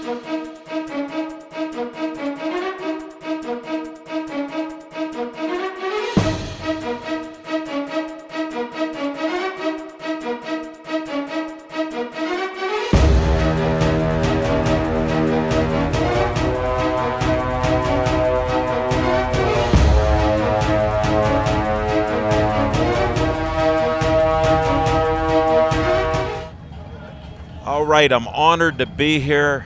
All right, I'm honored to be here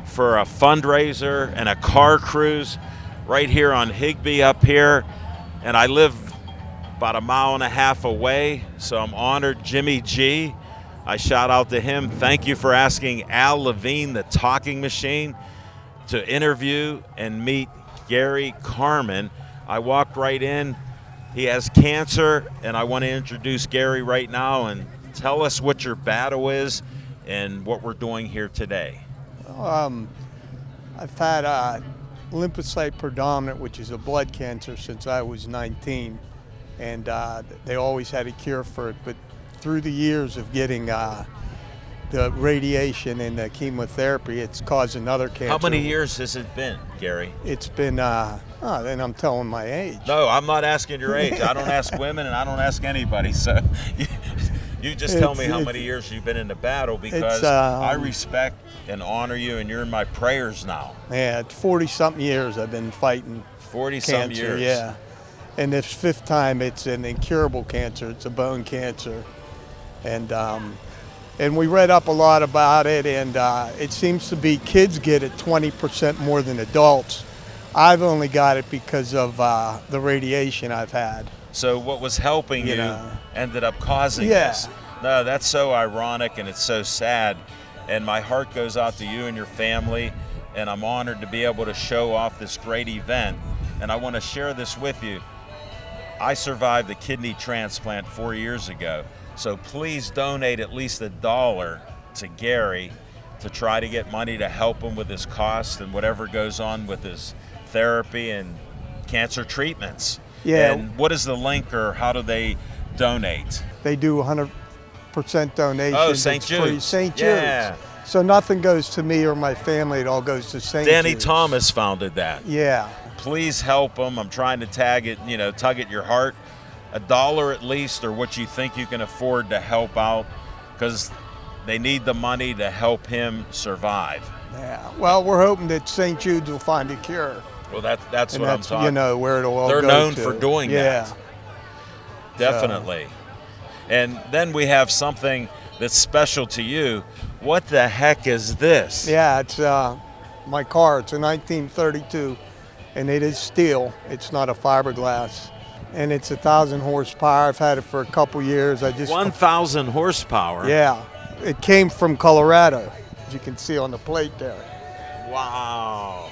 for a fundraiser and a car cruise right here on Higbee up here. And I live about a mile and a half away, so I'm honored. Jimmy G, I shout out to him. Thank you for asking Al Levine, the talking machine, to interview and meet Gary Carman. I walked right in. He has cancer, and I want to introduce Gary right now and tell us what your battle is and what we're doing here today. I've had lymphocyte predominant, which is a blood cancer, since I was 19, and they always had a cure for it. But through the years of getting the radiation and the chemotherapy, it's caused another cancer. How many years has it been, Gary? It's been, then I'm telling my age. No, I'm not asking your age. I don't ask women and I don't ask anybody. So you just tell me how many years you've been in the battle, because I respect and honor you, and you're in my prayers now. Yeah, it's 40-something years I've been fighting 40-some years. Yeah. And this fifth time, it's an incurable cancer. It's a bone cancer. And we read up a lot about it, and it seems to be kids get it 20% more than adults. I've only got it because of the radiation I've had. So what was helping you ended up causing this. No, that's so ironic, and it's so sad. And my heart goes out to you and your family, and I'm honored to be able to show off this great event. And I want to share this with you. I survived a kidney transplant 4 years ago. So please donate at least $1 to Gary to try to get money to help him with his costs and whatever goes on with his therapy and cancer treatments. Yeah. And what is the link, or how do they donate? They do 100% donation. Oh, St. Jude's. St. Jude's. Yeah. So nothing goes to me or my family. It all goes to St. Danny Jude's. Thomas founded that. Yeah. Please help them. I'm trying to tug at your heart. $1 at least, or what you think you can afford to help out, because they need the money to help him survive. Yeah. Well, we're hoping that St. Jude's will find a cure. Well, that's what I'm talking. You know, where it'll all They're go known to. for doing that. Definitely. And then we have something that's special to you. What the heck is this? Yeah, it's my car. It's a 1932, and it is steel. It's not a fiberglass. And it's 1,000 horsepower. I've had it for a couple years. 1,000 horsepower? Yeah. It came from Colorado, as you can see on the plate there. Wow.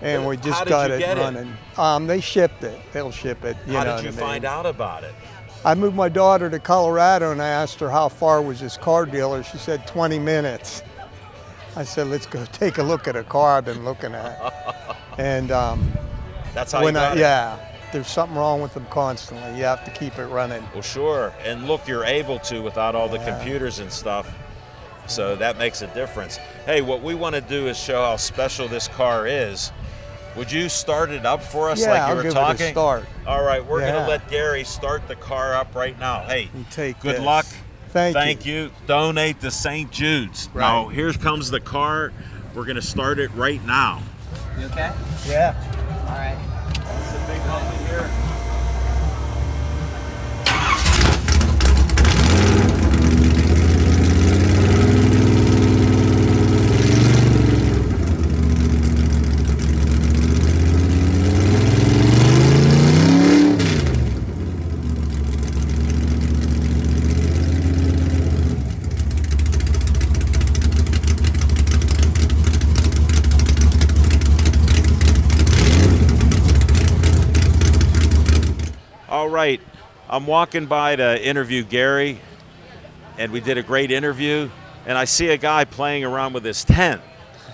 And we just How did got you it get running. They shipped it. They'll ship it. How did you find out about it? I moved my daughter to Colorado, and I asked her how far was this car dealer. She said 20 minutes. I said, let's go take a look at a car I've been looking at. And that's how you got it? Yeah. There's something wrong with them constantly. You have to keep it running. Well, sure. And look, you're able to without all the computers and stuff. So that makes a difference. Hey, what we want to do is show how special this car is. Would you start it up for us like you were talking? I'll give it a start. All right, we're going to let Gary start the car up right now. Hey, good this. luck. Thank you. Donate to St. Jude's. Right. Now, here comes the car. We're going to start it right now. You okay? Yeah. All right. It's a big helmet here. All right, I'm walking by to interview Gary, and we did a great interview, and I see a guy playing around with his tent.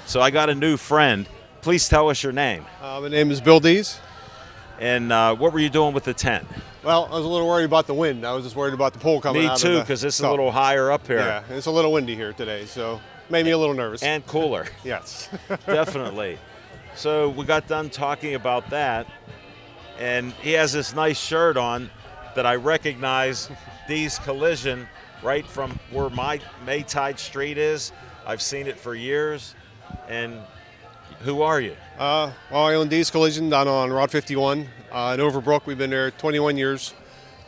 So I got a new friend. Please tell us your name. My name is Bill Dees. And what were you doing with the tent? Well, I was a little worried about the wind. I was just worried about the pole coming out. Me too, because it's a little higher up here. Yeah, it's a little windy here today, so Made me a little nervous. And cooler. Yes. Definitely. So we got done talking about that, and he has this nice shirt on that I recognize, D's Collision, right from where my Maytide Street is. I've seen it for years. And who are you? Well, I own D's Collision down on Route 51 in Overbrook. We've been there 21 years.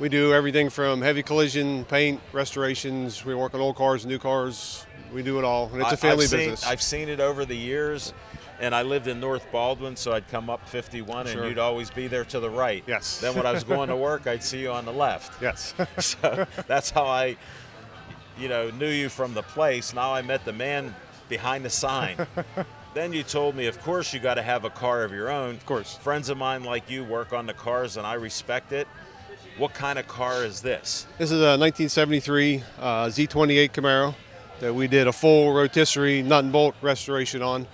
We do everything from heavy collision, paint, restorations. We work on old cars, new cars. We do it all, and it's a family business. I've seen it over the years, and I lived in North Baldwin, so I'd come up 51, Sure. and you'd always be there to the right. Yes. Then when I was going to work, I'd see you on the left. Yes. So that's how I, knew you from the place. Now I met the man behind the sign. Then you told me, of course, you got to have a car of your own. Of course. Friends of mine like you work on the cars, and I respect it. What kind of car is this? This is a 1973 Z28 Camaro that we did a full rotisserie nut and bolt restoration on.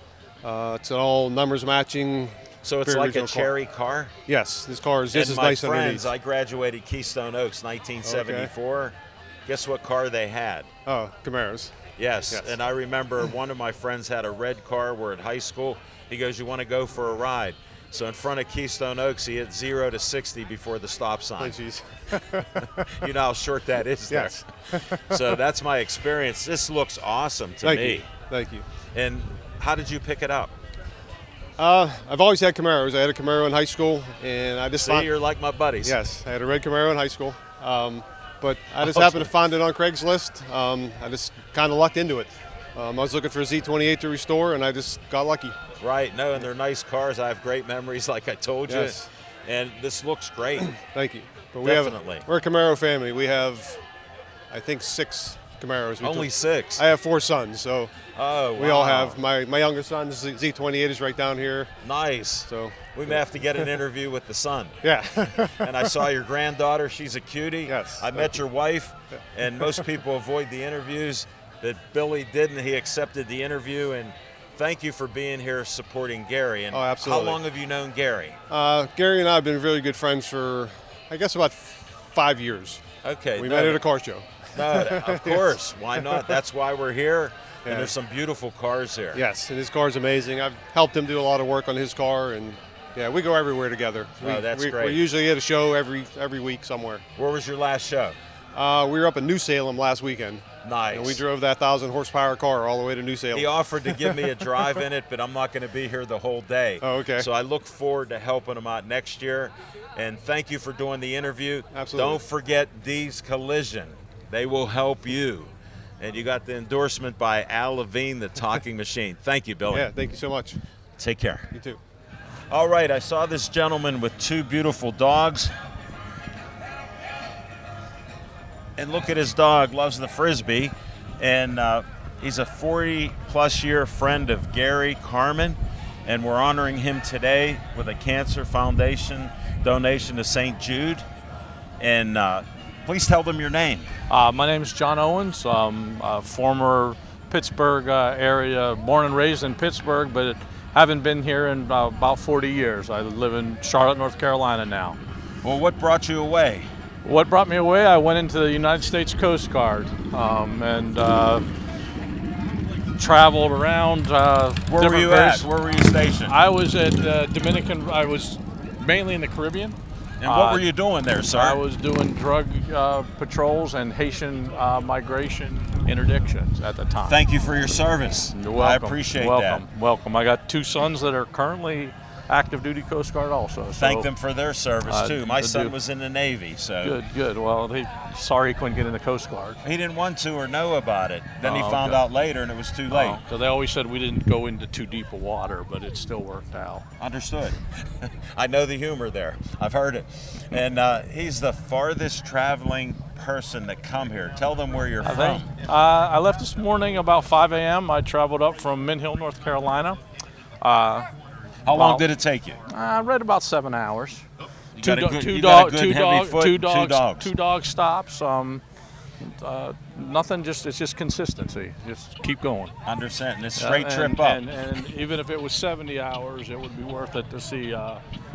It's all numbers matching. So it's very like a original car. cherry car? Yes, this And is my nice friends, underneath. I graduated Keystone Oaks, 1974. Guess what car they had? Oh, Camaros. Yes. Yes. And I remember one of my friends had a red car. We're at high school. He goes, "You want to go for a ride?" So in front of Keystone Oaks, he hit 0 to 60 before the stop Oh, sign. geez. You know how short that is there. Yes. So that's my experience. This looks awesome to Thank me. you. Thank you. And how did you pick it up? I've always had Camaros. I had a Camaro in high school, and I just See, you're like my buddies. Yes, I had a red Camaro in high school, but I just happened to find it on Craigslist. I just kind of lucked into it. I was looking for a Z28 to restore, and I just got lucky. Right. No, and they're nice cars. I have great memories, like I told you. Yes. And this looks great. Thank you. But Definitely. we're a Camaro family. We have, I think, 6 Camaros. Only 6. I have 4 sons, so Oh, wow. we all have. My youngest son's Z28 is right down here. Nice. So We may have to get an interview with the son. yeah. And I saw your granddaughter. She's a cutie. Yes, I met your wife, and most people avoid the interviews. That Billy didn't. He accepted the interview, and thank you for being here supporting Gary. And Oh, absolutely. How long have you known Gary? Gary and I have been really good friends for, I guess, about 5 years. Okay. We met at a car show. No, of course. Why not? That's why we're here. Yeah. And there's some beautiful cars here. Yes, and his car's amazing. I've helped him do a lot of work on his car, and yeah, we go everywhere together. Oh, that's we, great. We're usually at a show every week somewhere. Where was your last show? We were up in New Salem last weekend, Nice. and we drove that 1,000 horsepower car all the way to New Salem. He offered to give me a drive in it, but I'm not going to be here the whole day. Oh, okay. So I look forward to helping him out next year. And thank you for doing the interview. Absolutely. Don't forget D's Collision. They will help you. And you got the endorsement by Al Levine, the talking machine. Thank you, Billy. Yeah, thank you so much. Take care. You too. All right, I saw this gentleman with 2 beautiful dogs. And look at his dog, loves the Frisbee. And he's a 40-plus year friend of Gary Carmen. And we're honoring him today with a Cancer Foundation donation to St. Jude. And please tell them your name. My name is John Owens. I'm a former Pittsburgh area, born and raised in Pittsburgh, but haven't been here in about 40 years. I live in Charlotte, North Carolina now. Well, what brought you away? What brought me away? I went into the United States Coast Guard and traveled around. Where were you at? Where were you stationed? I was at Dominican. I was mainly in the Caribbean. And what were you doing there, sir? I was doing drug patrols and Haitian migration interdictions at the time. Thank you for your service. You're welcome. I appreciate that. Welcome. I got 2 sons that are currently active duty Coast Guard also. So, Thank them for their service too. My I son do. was in the Navy, so Good. Well, sorry he couldn't get in the Coast Guard. he didn't want to or know about it. Then he Oh, found okay. out later, and it was too late. So they always said we didn't go into too deep of water, but it still worked out. Understood. I know the humor there. I've heard it. And he's the farthest traveling person to come here. Tell them where you're from. I left this morning about 5 a.m. I traveled up from Mint Hill, North Carolina. How long did it take you? I read about 7 hours. You got a good heavy foot, two two dog stops. Nothing. It's just consistency. Just keep going. Understand. And it's straight And- trip up. And even if it was 70 hours, it would be worth it to see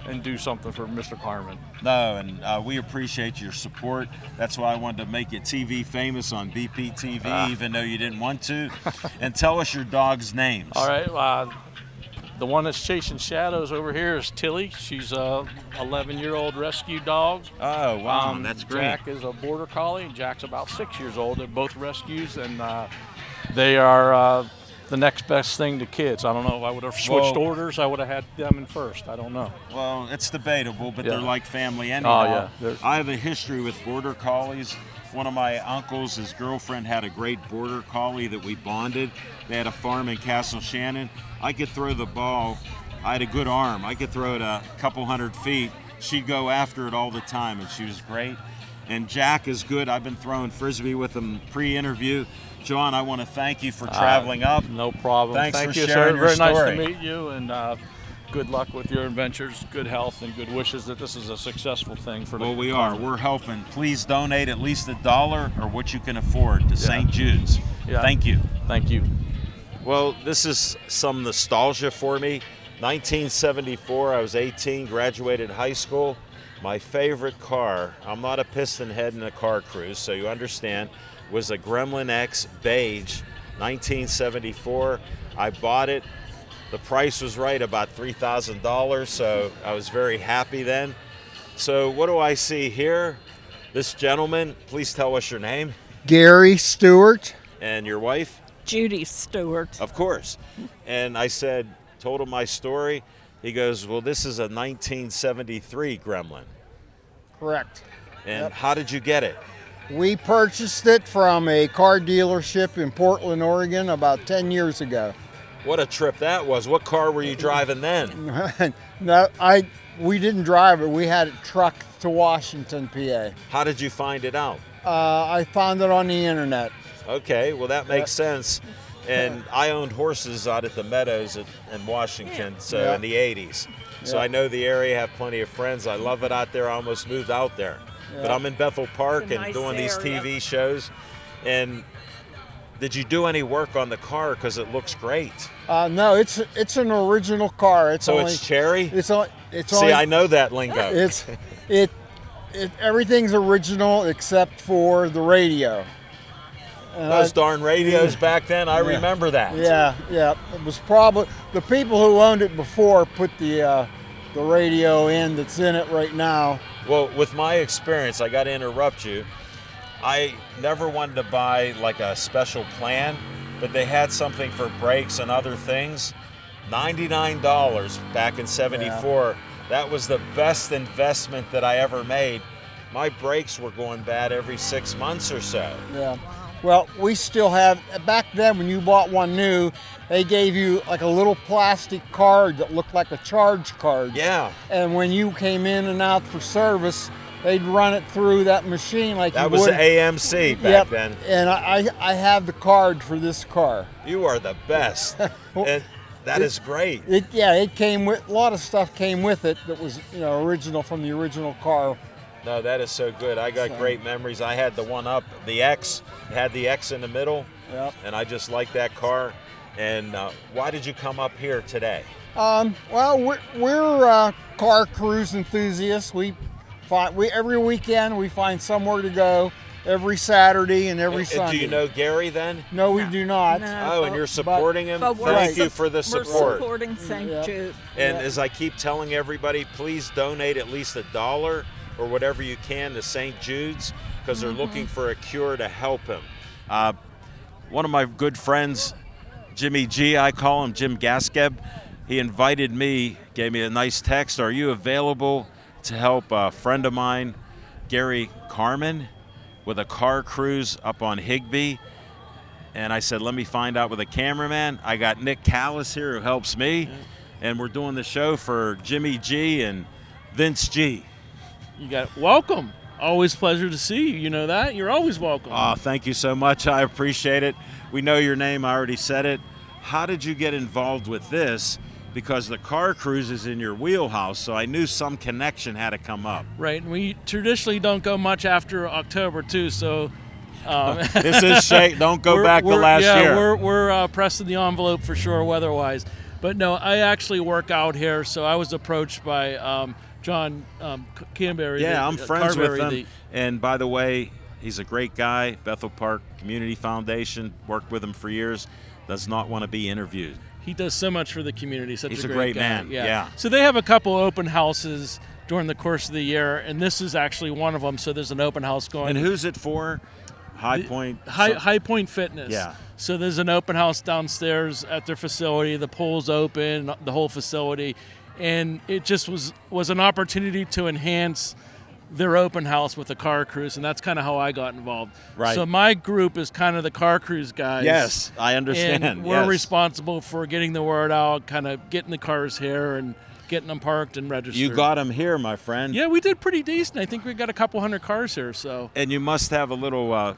and do something for Mr. Carmen. No, and we appreciate your support. That's why I wanted to make you TV famous on BPTV, even though you didn't want to. And tell us your dog's names. All right. The one that's chasing shadows over here is Tilly. She's a 11-year-old rescue dog. Oh, wow, that's great. Jack is a border collie. Jack's about 6 years old. They're both rescues, and they are the next best thing to kids. I don't know if I would have switched orders. I would have had them in first. I don't know. Well, it's debatable, but Yeah. they're like family anyhow. Oh, yeah. I have a history with border collies. One of my uncles, his girlfriend had a great border collie that we bonded. They had a farm in Castle Shannon. I could throw the ball. I had a good arm. I could throw it a couple 100 feet. She'd go after it all the time, and she was great. And Jack is good. I've been throwing Frisbee with him pre-interview. John, I want to thank you for traveling up. No problem. Thanks Thank for you, sharing sir. your Very nice story. to meet you, and good luck with your adventures, good health, and good wishes that this is a successful thing for the Well, we are. Carmen. We're helping. Please donate at least $1 or what you can afford to St. Jude's. Yeah. Thank you. Thank you. Well, this is some nostalgia for me. 1974, I was 18, graduated high school. My favorite car, I'm not a piston head in a car cruise, so you understand, was a Gremlin X beige, 1974. I bought it. The price was right, about $3,000, so I was very happy then. So what do I see here? This gentleman, please tell us your name Gary Stewart. and your wife. Judy Stewart. Of course. And I said, told him my story. He goes, well, this is a 1973 Gremlin. Correct. And how did you get it? We purchased it from a car dealership in Portland, Oregon about 10 years ago. What a trip that was. What car were you driving then? No, we didn't drive it. We had it trucked to Washington, PA. How did you find it out? I found it on the internet. Okay, well, that makes sense. And I owned horses out at the Meadows in Washington, so Yeah. in the 80s. So Yeah. I know the area, have plenty of friends. I love it out there. I almost moved out there. But Yeah. I'm in Bethel Park It's a and nice doing these area. TV shows. And did you do any work on the car? Because it looks great. No, it's an original car. It's So only, it's cherry? It's only. It's See, only, I know that lingo. Everything's original except for the radio. And Those darn radios back then, I remember that. Yeah. It was probably the people who owned it before put the radio in that's in it right now. Well, with my experience, I got to interrupt you. I never wanted to buy like a special plan, but they had something for brakes and other things. $99 back in '74. That was the best investment that I ever made. My brakes were going bad every 6 months or so. Yeah. Well, we still have, back then when you bought one new, they gave you like a little plastic card that looked like a charge card. Yeah, And when you came in and out for service, they'd run it through that machine like that you was would. the AMC back Yep. then. And I have the card for this car. You are the best. And that is great. It came with, a lot of stuff came with it that was, original from the original car. No, that is so good. I got great memories. I had the one up, the X, it had the X in the middle, Yep. and I just like that car. And why did you come up here today? Well, we're car cruise enthusiasts. Every weekend we find somewhere to go. Every Saturday and every And Sunday. do you know Gary then? No, we do not. No. Oh, and you're supporting him? But we're Thank you sup- for the We're support. supporting St. Yeah. Jude. And Yeah. as I keep telling everybody, please donate at least $1 or whatever you can to St. Jude's because they're looking for a cure to help him. One of my good friends, Jimmy G, I call him Jim Gaskeb, he invited me, gave me a nice text. Are you available to help a friend of mine, Gary Carmen, with a car cruise up on Higbee? And I said, let me find out with a cameraman. I got Nick Callis here who helps me. And we're doing the show for Jimmy G and Vince G. You got it. Welcome. Always pleasure to see you. You know that? You're always welcome. Oh, thank you so much. I appreciate it. We know your name. I already said it. How did you get involved with this? Because the car cruise is in your wheelhouse, so I knew some connection had to come up. Right. And we traditionally don't go much after October, too. So This is shake. Don't go back to last year. We're pressing the envelope for sure weather-wise. But no, I actually work out here, so I was approached by John Canberry. Yeah, I'm friends with Carberry, him. And by the way, he's a great guy. Bethel Park Community Foundation, worked with him for years, does not want to be interviewed. He does so much for the community. Such He's a a great great guy. man, yeah. So they have a couple open houses during the course of the year, and this is actually one of them. So there's an open house going. And who's it for? High Point? High Point Fitness. Yeah. So there's an open house downstairs at their facility. The pool's open, the whole facility, and it just was an opportunity to enhance their open house with a car cruise, and that's kind of how I got involved. Right. So my group is kind of the car cruise guys. Yes, I understand. And we're yes. responsible for getting the word out, kind of getting the cars here and getting them parked and registered. You got him here, my friend. Yeah, we did pretty decent. I think we got a couple hundred cars here. So. And you must have a little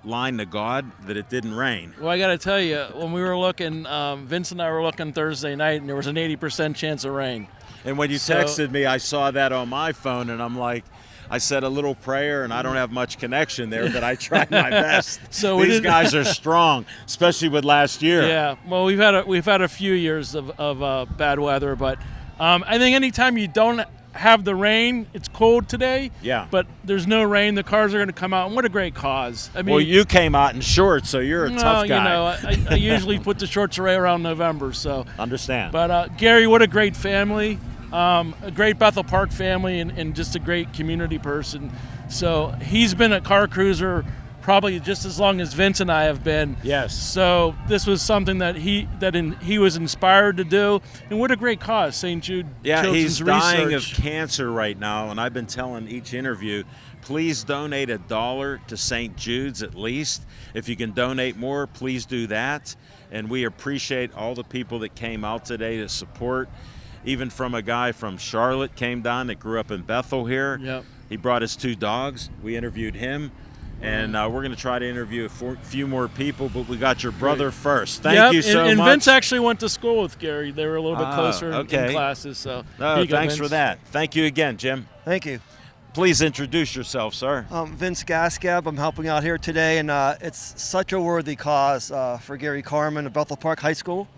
line to God that it didn't rain. Well, I got to tell you, when we were looking, Vince and I were looking Thursday night, and there was an 80% chance of rain. And when you texted me, I saw that on my phone, and I'm like, I said a little prayer, and I don't have much connection there, but I tried my best. So these guys are strong, especially with last year. Yeah, well, we've had a few years of bad weather, but I think anytime you don't have the rain, it's cold today. Yeah. But there's no rain, the cars are going to come out, and what a great cause. I mean, Well, you came out in shorts, so you're a tough guy. You know, I usually put the shorts away around November, so. Understand. But Gary, what a great family. A great Bethel Park family and just a great community person. So he's been a car cruiser probably just as long as Vince and I have been. Yes. So this was something that he was inspired to do, and what a great cause, St. Jude Children's he's dying of Research. cancer right now, and I've been telling each interview, please donate $1 to St. Jude's at least. If you can donate more, please do that. And we appreciate all the people that came out today to support. Even from a guy from Charlotte came down that grew up in Bethel here. Yep. He brought his 2 dogs. We interviewed him. And we're going to try to interview a few more people, but we got your brother first. Thank you so and much. Vince actually went to school with Gary. They were a little bit closer in okay. classes. So No, thanks for that. Thank you again, Jim. Thank you. Please introduce yourself, sir. Vince Gaskab. I'm helping out here today, and it's such a worthy cause for Gary Carman of Bethel Park High School.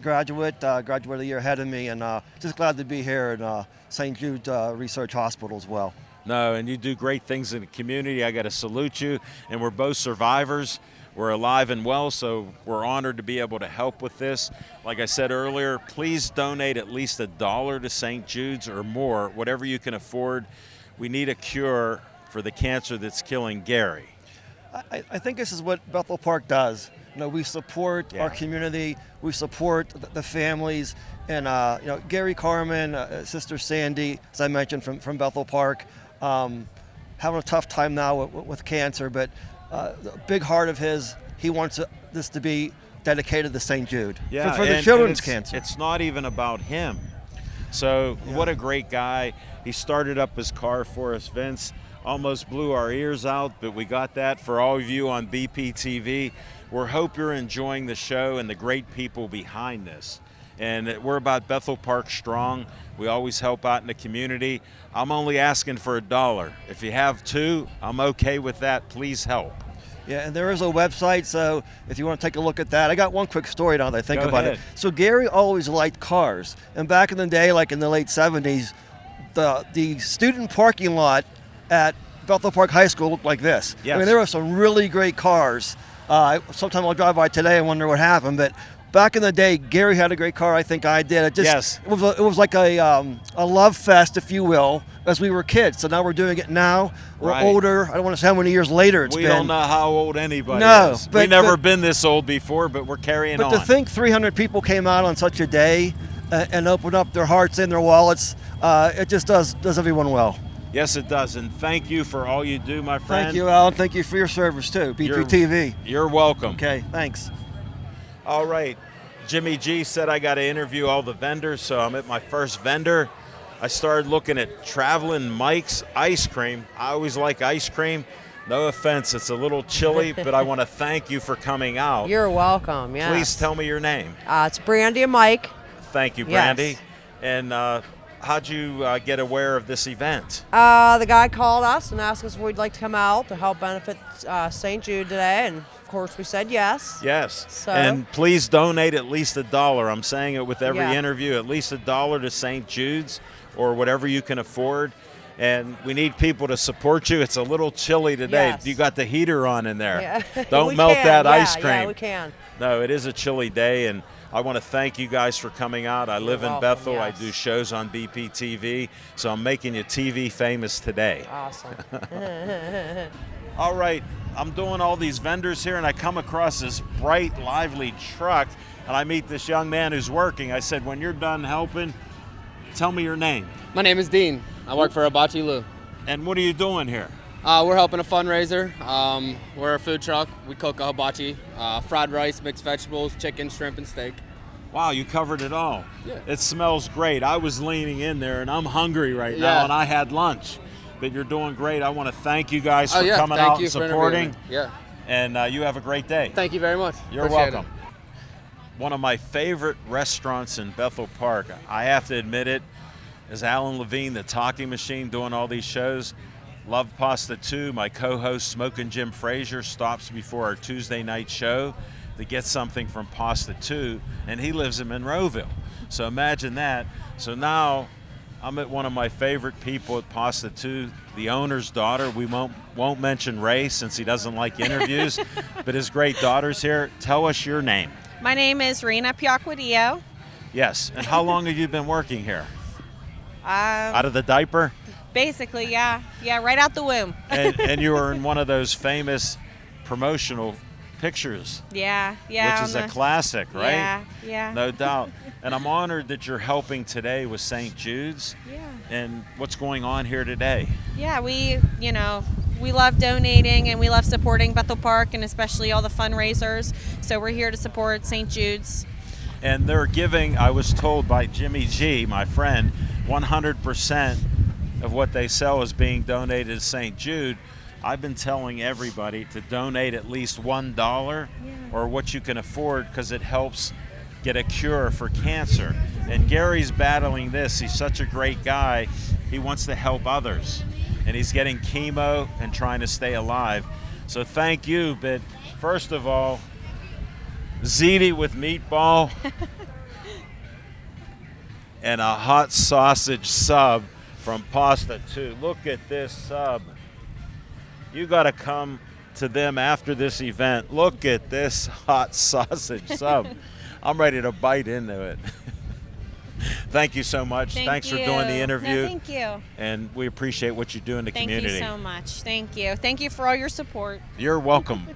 Graduate a year ahead of me, and just glad to be here at St. Jude Research Hospital as well. No, and you do great things in the community. I got to salute you, and we're both survivors. We're alive and well, so we're honored to be able to help with this. Like I said earlier, please donate at least $1 to St. Jude's or more, whatever you can afford. We need a cure for the cancer that's killing Gary. I think this is what Bethel Park does. You know, we support our community, we support the families, and you know, Gary Carman, Sister Sandy, as I mentioned, from Bethel Park, having a tough time now with cancer, but the big heart of his, he wants this to be dedicated to St. Jude for the children's cancer. It's not even about him. So what a great guy. He started up his car for us, Vince. Almost blew our ears out, but we got that for all of you on BPTV. We hope you're enjoying the show and the great people behind this. And we're about Bethel Park Strong. We always help out in the community. I'm only asking for $1. If you have 2, I'm okay with that. Please help. Yeah, and there is a website, so if you want to take a look at that. I got one quick story now that I think Go about ahead. it. So Gary always liked cars. And back in the day, like in the late 70s, the student parking lot at Bethel Park High School looked like this. Yes. I mean, there were some really great cars. Sometimes I'll drive by today and wonder what happened, but back in the day, Gary had a great car. I think I did. It just it was like a love fest, if you will, as we were kids. So now we're doing it now. We're older. I don't want to say how many years later it's been. We don't know how old anybody is. But, We've never been this old before, but we're carrying on. But to think 300 people came out on such a day and opened up their hearts and their wallets, it just does everyone well. Yes, it does. And thank you for all you do, my friend. Thank you, Alan. Thank you for your service, too, BPTV. You're welcome. Okay, thanks. All right. Jimmy G said I got to interview all the vendors, so I'm at my first vendor. I started looking at Traveling Mike's ice cream. I always like ice cream. No offense, it's a little chilly, but I want to thank you for coming out. You're welcome, yes. Please tell me your name. It's Brandy and Mike. Thank you, Brandy. Yes. And how'd you get aware of this event? The guy called us and asked us if we'd like to come out to help benefit St. Jude today, and of course, we said yes. Yes. So- And please donate at least $1. I'm saying it with every Yeah. interview, at least $1 to St. Jude's or whatever you can afford. And we need people to support you. It's a little chilly today. Yes. You got the heater on in there. Yeah. Don't We melt can. that Yeah, ice cream. Yeah, we can. No, it is a chilly day, and I want to thank you guys for coming out. I live in welcome, Bethel. yes. I do shows on BPTV, so I'm making you TV famous today. Awesome. All right, I'm doing all these vendors here, and I come across this bright, lively truck, and I meet this young man who's working. I said, when you're done helping, tell me your name. My name is Dean. I work for Hibachi Lou. And what are you doing here? We're helping a fundraiser. We're a food truck. We cook a hibachi, fried rice, mixed vegetables, chicken, shrimp, and steak. Wow, you covered it all. Yeah. It smells great. I was leaning in there, and I'm hungry right Yeah. now, and I had lunch. But you're doing great. I want to thank you guys for yeah, coming thank out you and for supporting. interviewing me. Yeah. And you have a great day. Thank you very much. You're Appreciate welcome. it. One of my favorite restaurants in Bethel Park, I have to admit it, is Alan Levine, the Talking Machine, doing all these shows. Love Pasta 2. My co-host, Smokin' Jim Frazier, stops before our Tuesday night show to get something from Pasta 2, and he lives in Monroeville. So imagine that. So now I'm at one of my favorite people at Pasta 2, the owner's daughter. We won't mention Ray since he doesn't like interviews, but his great daughter's here. Tell us your name. My name is Rena Piacquadio. Yes, and how long have you been working here? Out of the diaper? Basically, yeah. Yeah, right out the womb. And you were in one of those famous promotional pictures, Yeah. which is a classic, right? Yeah, yeah. No doubt. And I'm honored that you're helping today with St. Jude's. Yeah. And what's going on here today? Yeah, we love donating and we love supporting Bethel Park and especially all the fundraisers. So we're here to support St. Jude's. And they're giving, I was told by Jimmy G, my friend, 100% of what they sell is being donated to St. Jude. I've been telling everybody to donate at least $1 or what you can afford because it helps get a cure for cancer. And Gary's battling this. He's such a great guy. He wants to help others. And he's getting chemo and trying to stay alive. So thank you. But first of all, ziti with meatball and a hot sausage sub from Pasta 2. Look at this sub. You got to come to them after this event. Look at this hot sausage sub. I'm ready to bite into it. Thank you so much. Thanks for doing the interview. No, thank you. And we appreciate what you do in the Thank community. you so much. Thank you. Thank you for all your support. You're welcome.